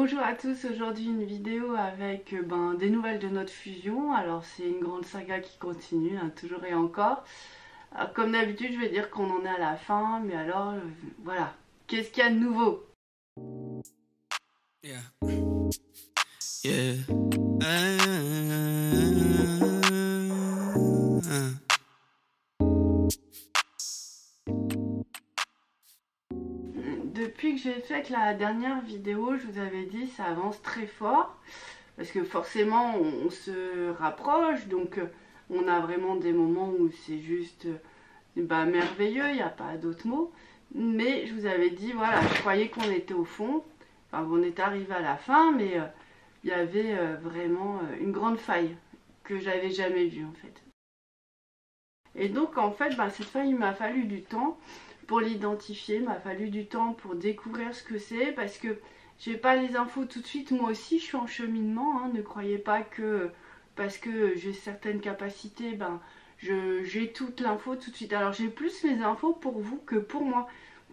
Bonjour à tous, aujourd'hui une vidéo avec des nouvelles de notre fusion. Alors c'est une grande saga qui continue, hein, toujours et encore. Alors, comme d'habitude je vais dire qu'on en est à la fin, mais alors voilà, qu'est-ce qu'il y a de nouveau? Yeah. Yeah. Depuis que j'ai fait la dernière vidéo, je vous avais dit ça avance très fort. Parce que forcément on se rapproche, donc on a vraiment des moments où c'est juste merveilleux, il n'y a pas d'autre mot. Mais je vous avais dit, voilà, je croyais qu'on était au fond, enfin on est arrivé à la fin, mais il y avait vraiment une grande faille que j'avais jamais vue en fait. Et donc en fait, cette faille, il m'a fallu du temps pour l'identifier, il m'a fallu du temps pour découvrir ce que c'est, parce que j'ai pas les infos tout de suite. Moi aussi je suis en cheminement, hein. Ne croyez pas que parce que j'ai certaines capacités, j'ai toute l'info tout de suite. Alors j'ai plus les infos pour vous que pour moi,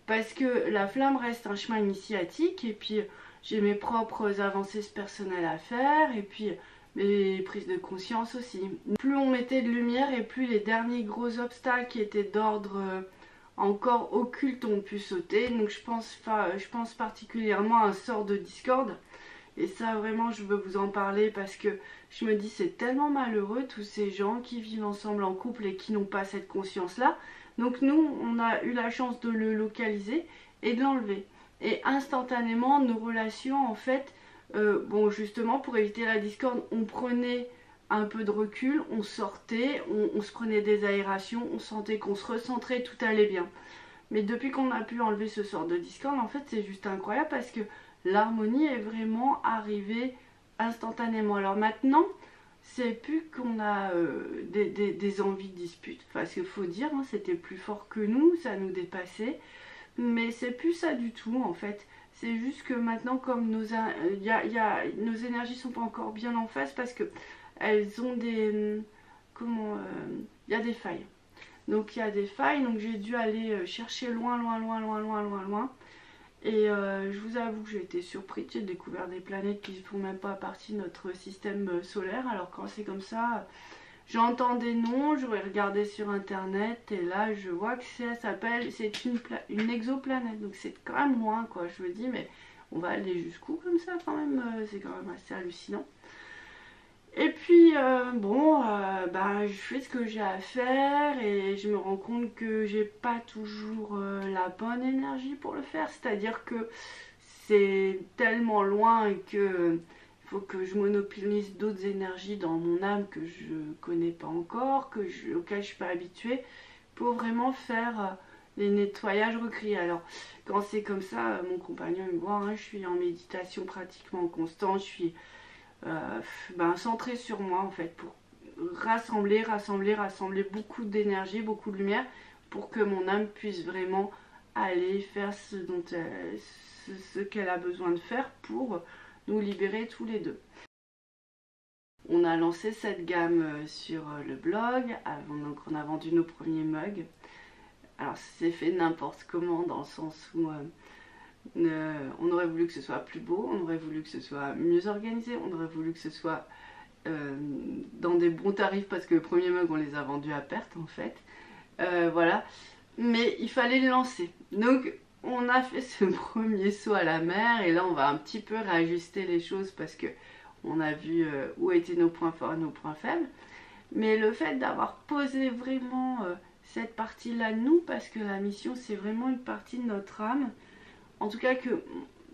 parce que la flamme reste un chemin initiatique, et puis j'ai mes propres avancées personnelles à faire, et puis mes prises de conscience aussi. Plus on mettait de lumière, et plus les derniers gros obstacles qui étaient d'ordre encore occultes ont pu sauter. Donc je pense particulièrement à un sort de discorde. Et ça vraiment je veux vous en parler, parce que je me dis c'est tellement malheureux tous ces gens qui vivent ensemble en couple et qui n'ont pas cette conscience là. Donc nous on a eu la chance de le localiser et de l'enlever. Et instantanément nos relations en fait, justement pour éviter la discorde, on prenait un peu de recul, on sortait, on se prenait des aérations, on sentait qu'on se recentrait, tout allait bien. Mais depuis qu'on a pu enlever ce sort de discorde, en fait c'est juste incroyable, parce que l'harmonie est vraiment arrivée instantanément. Alors maintenant, c'est plus qu'on a des envies de dispute. Parce qu'il faut dire, hein, c'était plus fort que nous, ça nous dépassait. Mais c'est plus ça du tout en fait. C'est juste que maintenant, comme nos énergies sont pas encore bien en face, parce que elles ont des... il y a des failles. Donc il y a des failles, donc j'ai dû aller chercher loin, loin, loin, loin, loin, loin, loin. Et je vous avoue que j'ai été surprise, j'ai découvert des planètes qui ne font même pas partie de notre système solaire. Alors quand c'est comme ça, j'entends des noms, j'aurais regardé sur internet, et là je vois que ça s'appelle, c'est une exoplanète. Donc c'est quand même loin quoi, je me dis mais on va aller jusqu'où comme ça quand même, c'est quand même assez hallucinant. Et puis je fais ce que j'ai à faire, et je me rends compte que j'ai pas toujours la bonne énergie pour le faire. C'est-à-dire que c'est tellement loin, et que il faut que je monopolise d'autres énergies dans mon âme que je connais pas encore, auxquelles je suis pas habituée, pour vraiment faire les nettoyages recriés. Alors quand c'est comme ça, mon compagnon me voit, hein, je suis en méditation pratiquement constante, je suis centré sur moi en fait, pour rassembler beaucoup d'énergie, beaucoup de lumière, pour que mon âme puisse vraiment aller faire ce qu'elle a besoin de faire pour nous libérer tous les deux. On a lancé cette gamme sur le blog, donc on a vendu nos premiers mugs. Alors c'est fait n'importe comment, dans le sens où on aurait voulu que ce soit plus beau, on aurait voulu que ce soit mieux organisé, on aurait voulu que ce soit dans des bons tarifs, parce que le premier mug on les a vendus à perte en fait. Voilà, mais il fallait le lancer. Donc on a fait ce premier saut à la mer, et là on va un petit peu réajuster les choses, parce que on a vu où étaient nos points forts et nos points faibles. Mais le fait d'avoir posé vraiment cette partie là de nous, parce que la mission c'est vraiment une partie de notre âme, en tout cas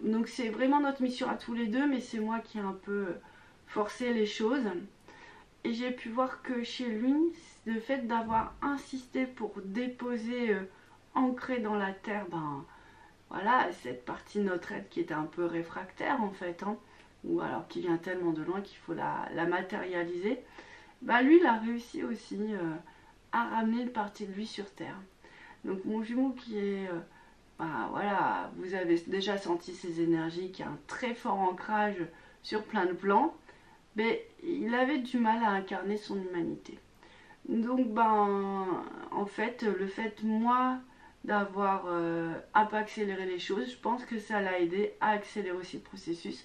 donc c'est vraiment notre mission à tous les deux, mais c'est moi qui ai un peu forcé les choses. Et j'ai pu voir que chez lui, le fait d'avoir insisté pour déposer, ancré dans la terre, voilà, cette partie de notre être qui était un peu réfractaire en fait, hein, ou alors qui vient tellement de loin qu'il faut la matérialiser, lui il a réussi aussi à ramener une partie de lui sur terre. Donc mon jumeau qui est... voilà, vous avez déjà senti ses énergies, qui a un très fort ancrage sur plein de plans, mais il avait du mal à incarner son humanité. Donc en fait, le fait moi d'avoir un peu accéléré les choses, je pense que ça l'a aidé à accélérer aussi le processus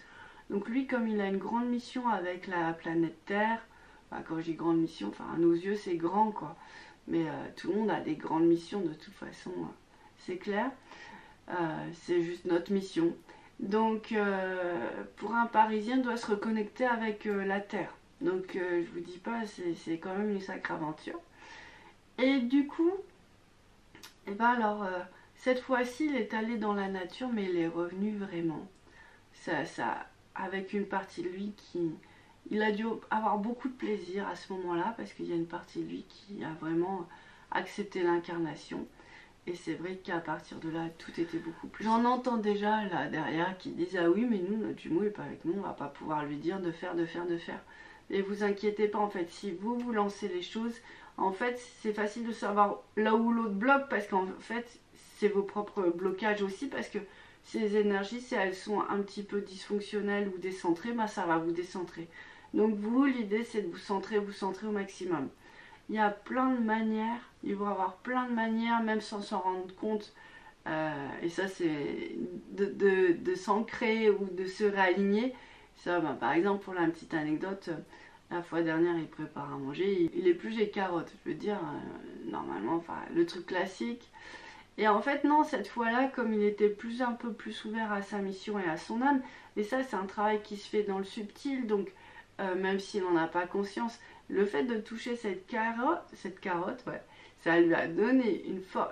Donc lui, comme il a une grande mission avec la planète Terre, enfin, quand je dis grande mission, enfin à nos yeux c'est grand quoi, mais tout le monde a des grandes missions de toute façon, c'est clair. C'est juste notre mission. Donc pour un Parisien, il doit se reconnecter avec la Terre. Donc je vous dis pas, c'est quand même une sacrée aventure. Et du coup, et ben alors cette fois-ci, il est allé dans la nature, mais il est revenu vraiment. Ça, avec une partie de lui qui, il a dû avoir beaucoup de plaisir à ce moment-là, parce qu'il y a une partie de lui qui a vraiment accepté l'incarnation. Et c'est vrai qu'à partir de là, tout était beaucoup plus. J'en entends déjà là derrière qui disent ah oui, mais nous, notre jumeau n'est pas avec nous, on va pas pouvoir lui dire de faire, de faire, de faire. Et vous inquiétez pas, en fait, si vous vous lancez les choses, en fait, c'est facile de savoir là où l'autre bloque, parce qu'en fait, c'est vos propres blocages aussi, parce que ces énergies, si elles sont un petit peu dysfonctionnelles ou décentrées, bah ça va vous décentrer. Donc vous, l'idée, c'est de vous centrer au maximum. Il y a plein de manières, il va y avoir plein de manières, même sans s'en rendre compte. Et ça, c'est de s'ancrer ou de se réaligner. Ça, bah, par exemple, pour la petite anecdote, la fois dernière, il prépare à manger, il épluche les carottes. Je veux dire, normalement, enfin, le truc classique. Et en fait, non, cette fois-là, comme il était un peu plus ouvert à sa mission et à son âme, et ça, c'est un travail qui se fait dans le subtil, donc même s'il n'en a pas conscience, le fait de toucher cette carotte, ouais, ça lui a donné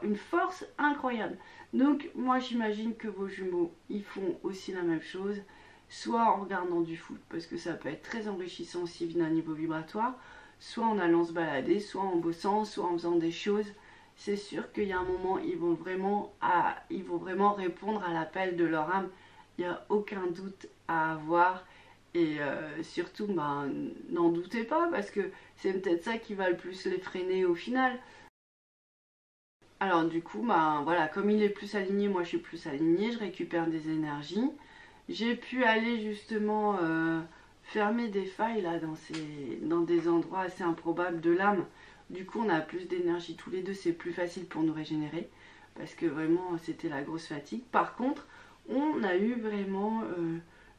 une force incroyable. Donc, moi, j'imagine que vos jumeaux, ils font aussi la même chose, soit en regardant du foot, parce que ça peut être très enrichissant aussi d'un niveau vibratoire, soit en allant se balader, soit en bossant, soit en faisant des choses. C'est sûr qu'il y a un moment, ils vont vraiment répondre à l'appel de leur âme. Il n'y a aucun doute à avoir. Et surtout, ben, n'en doutez pas, parce que c'est peut-être ça qui va le plus les freiner au final. Alors du coup, ben, voilà, comme il est plus aligné, moi je suis plus alignée, je récupère des énergies. J'ai pu aller justement fermer des failles là dans des endroits assez improbables de l'âme. Du coup, on a plus d'énergie tous les deux, c'est plus facile pour nous régénérer, parce que vraiment c'était la grosse fatigue. Par contre, on a eu vraiment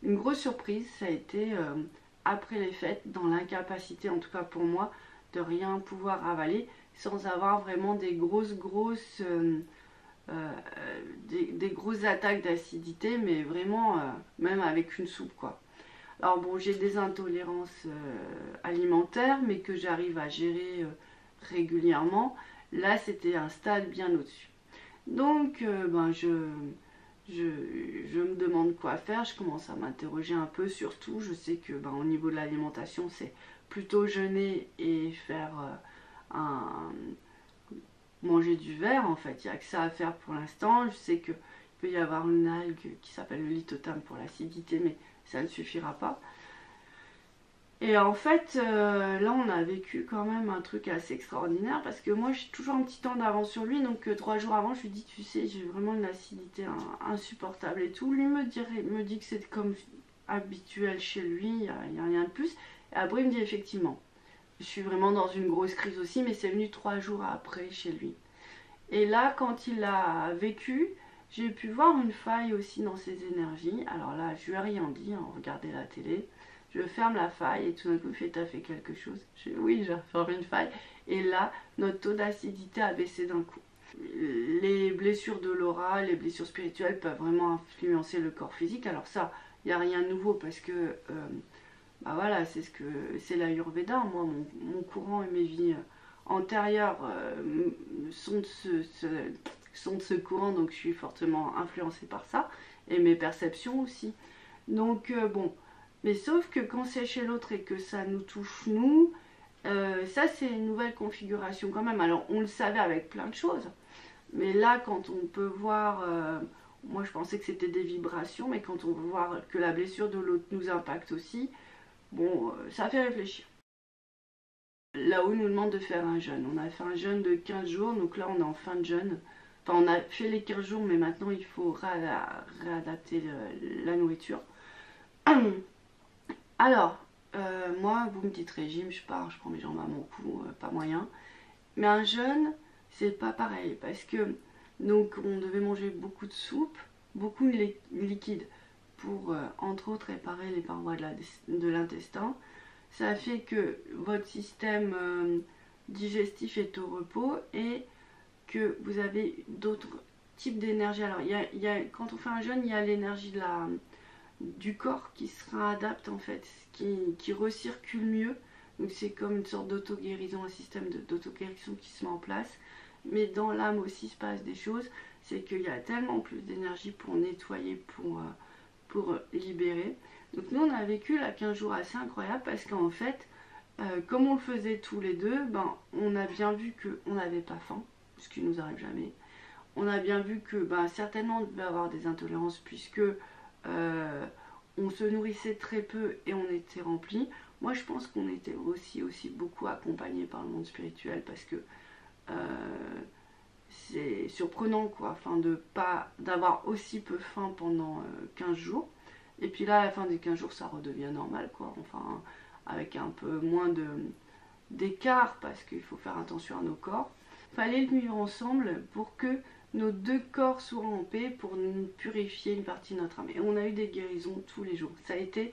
une grosse surprise, ça a été après les fêtes, dans l'incapacité, en tout cas pour moi, de rien pouvoir avaler sans avoir vraiment des grosses des grosses attaques d'acidité, mais vraiment même avec une soupe quoi. Alors bon, j'ai des intolérances alimentaires, mais que j'arrive à gérer régulièrement. Là, c'était un stade bien au-dessus. Donc, ben, je me demande quoi faire. Je commence à m'interroger un peu. Surtout, je sais que ben, au niveau de l'alimentation, c'est plutôt jeûner et faire manger du verre. En fait, il n'y a que ça à faire pour l'instant. Je sais qu'il peut y avoir une algue qui s'appelle le lithotame pour l'acidité, mais ça ne suffira pas. Et en fait, là, on a vécu quand même un truc assez extraordinaire, parce que moi, j'ai toujours un petit temps d'avance sur lui. Donc 3 jours avant, je lui dis, tu sais, j'ai vraiment une acidité insupportable et tout. Lui me dit que c'est comme habituel chez lui, il n'y a rien de plus. Et après, il me dit, effectivement, je suis vraiment dans une grosse crise aussi, mais c'est venu 3 jours après chez lui. Et là, quand il a vécu, j'ai pu voir une faille aussi dans ses énergies. Alors là, je lui ai rien dit, on regardait la télé. Je ferme la faille et tout d'un coup, il fait, t'as fait quelque chose? Je dis, oui, j'ai fermé une faille. Et là, notre taux d'acidité a baissé d'un coup. Les blessures de l'aura, les blessures spirituelles peuvent vraiment influencer le corps physique. Alors ça, il n'y a rien de nouveau, parce que, bah voilà, c'est l'Ayurveda. Moi, mon courant et mes vies antérieures sont de ce courant, donc je suis fortement influencée par ça. Et mes perceptions aussi. Donc, bon... Mais sauf que quand c'est chez l'autre et que ça nous touche nous, ça c'est une nouvelle configuration quand même. Alors on le savait avec plein de choses. Mais là quand on peut voir, moi je pensais que c'était des vibrations, mais quand on peut voir que la blessure de l'autre nous impacte aussi, bon, ça fait réfléchir. Là-haut nous demande de faire un jeûne. On a fait un jeûne de 15 jours, donc là on est en fin de jeûne. Enfin on a fait les 15 jours, mais maintenant il faut réadapter la nourriture. Alors, moi, vous me dites régime, je pars, je prends mes jambes à mon cou, pas moyen. Mais un jeûne, c'est pas pareil, parce que donc on devait manger beaucoup de soupe, beaucoup de liquide. pour, entre autres, réparer les parois de l'intestin. Ça fait que votre système digestif est au repos et que vous avez d'autres types d'énergie. Alors, quand on fait un jeûne, il y a l'énergie du corps qui se réadapte en fait, qui recircule mieux. Donc c'est comme une sorte d'auto-guérison, un système d'auto-guérison qui se met en place. Mais dans l'âme aussi se passe des choses, c'est qu'il y a tellement plus d'énergie pour nettoyer, pour libérer. Donc nous on a vécu là 15 jours assez incroyables parce qu'en fait, comme on le faisait tous les deux, on a bien vu qu'on n'avait pas faim, ce qui nous arrive jamais. On a bien vu que certainement on devait avoir des intolérances puisque on se nourrissait très peu et on était rempli. Moi je pense qu'on était aussi beaucoup accompagnés par le monde spirituel parce que c'est surprenant quoi, d'avoir aussi peu faim pendant 15 jours. Et puis là à la fin des 15 jours ça redevient normal quoi, enfin avec un peu moins d'écart parce qu'il faut faire attention à nos corps. Fallait le vivre ensemble pour que nos deux corps soient en paix, pour nous purifier une partie de notre âme. Et on a eu des guérisons tous les jours. Ça a été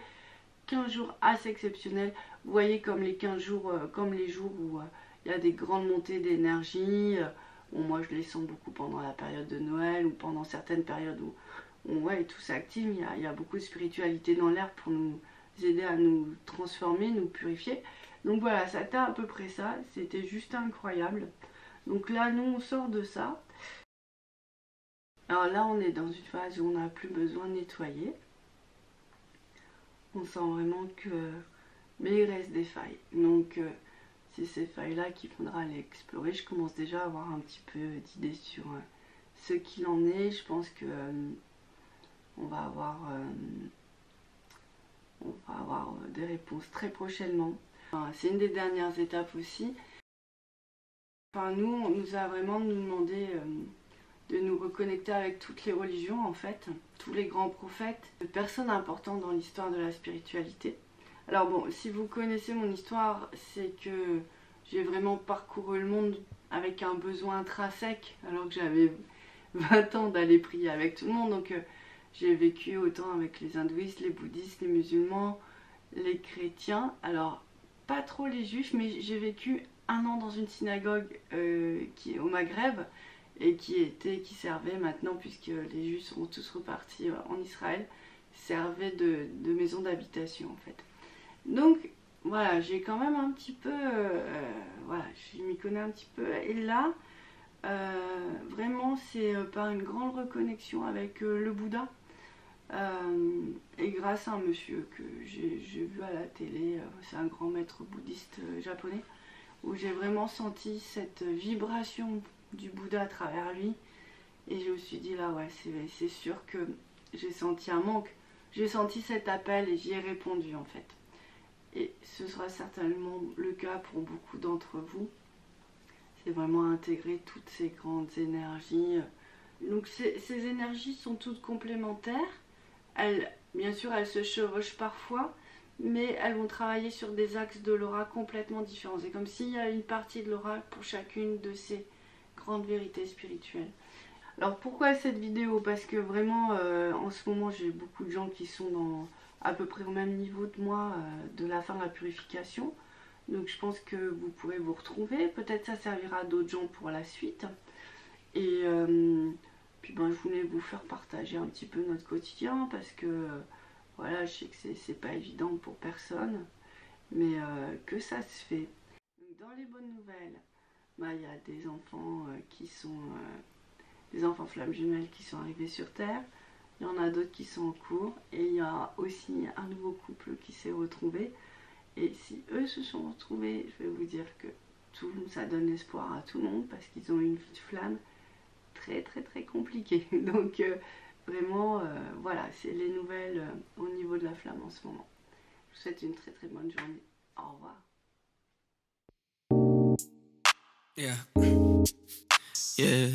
15 jours assez exceptionnels. Vous voyez comme les 15 jours, comme les jours où il y a des grandes montées d'énergie. Bon, moi je les sens beaucoup pendant la période de Noël ou pendant certaines périodes où tout s'active. Il y a beaucoup de spiritualité dans l'air pour nous aider à nous transformer, nous purifier. Donc voilà, ça a été à peu près ça. C'était juste incroyable. Donc là, nous, on sort de ça. Alors là, on est dans une phase où on n'a plus besoin de nettoyer. On sent vraiment que... Mais il reste des failles. Donc, c'est ces failles-là qu'il faudra aller explorer. Je commence déjà à avoir un petit peu d'idées sur ce qu'il en est. Je pense que on va avoir des réponses très prochainement. Enfin, c'est une des dernières étapes aussi. Enfin, nous, on nous a vraiment demandé de nous reconnecter avec toutes les religions en fait, tous les grands prophètes, de personnes importantes dans l'histoire de la spiritualité. Alors bon, si vous connaissez mon histoire, c'est que j'ai vraiment parcouru le monde avec un besoin intrinsèque, alors que j'avais 20 ans d'aller prier avec tout le monde. Donc j'ai vécu autant avec les hindouistes, les bouddhistes, les musulmans, les chrétiens. Alors pas trop les juifs, mais j'ai vécu 1 an dans une synagogue qui est au Maghreb et qui servait maintenant, puisque les juifs sont tous repartis en Israël, servait de maison d'habitation en fait. Donc voilà, j'ai quand même un petit peu, voilà, je m'y connais un petit peu. Et là, vraiment c'est par une grande reconnexion avec le Bouddha. Et grâce à un monsieur que j'ai vu à la télé, c'est un grand maître bouddhiste japonais, où j'ai vraiment senti cette vibration du Bouddha à travers lui. Et je me suis dit là, ouais, c'est sûr que j'ai senti un manque. J'ai senti cet appel et j'y ai répondu en fait. Et ce sera certainement le cas pour beaucoup d'entre vous. C'est vraiment intégrer toutes ces grandes énergies. Donc ces énergies sont toutes complémentaires. Bien sûr, elles se chevauchent parfois, mais elles vont travailler sur des axes de l'aura complètement différents. C'est comme s'il y a une partie de l'aura pour chacune de ces grandes vérités spirituelles. Alors pourquoi cette vidéo? Parce que vraiment, en ce moment, j'ai beaucoup de gens qui sont à peu près au même niveau de moi de la fin de la purification. Donc je pense que vous pourrez vous retrouver. Peut-être ça servira à d'autres gens pour la suite. Et puis je voulais vous faire partager un petit peu notre quotidien parce que voilà, je sais que c'est pas évident pour personne, mais que ça se fait. Donc, dans les bonnes nouvelles, il y a des enfants qui sont des enfants flammes jumelles qui sont arrivés sur Terre. Il y en a d'autres qui sont en cours et il y a aussi un nouveau couple qui s'est retrouvé. Et si eux se sont retrouvés, je vais vous dire que ça donne espoir à tout le monde parce qu'ils ont une vie de flamme très très très compliquée. Donc vraiment, voilà, c'est les nouvelles au niveau de la flamme en ce moment. Je vous souhaite une très très bonne journée. Au revoir. Yeah. Yeah.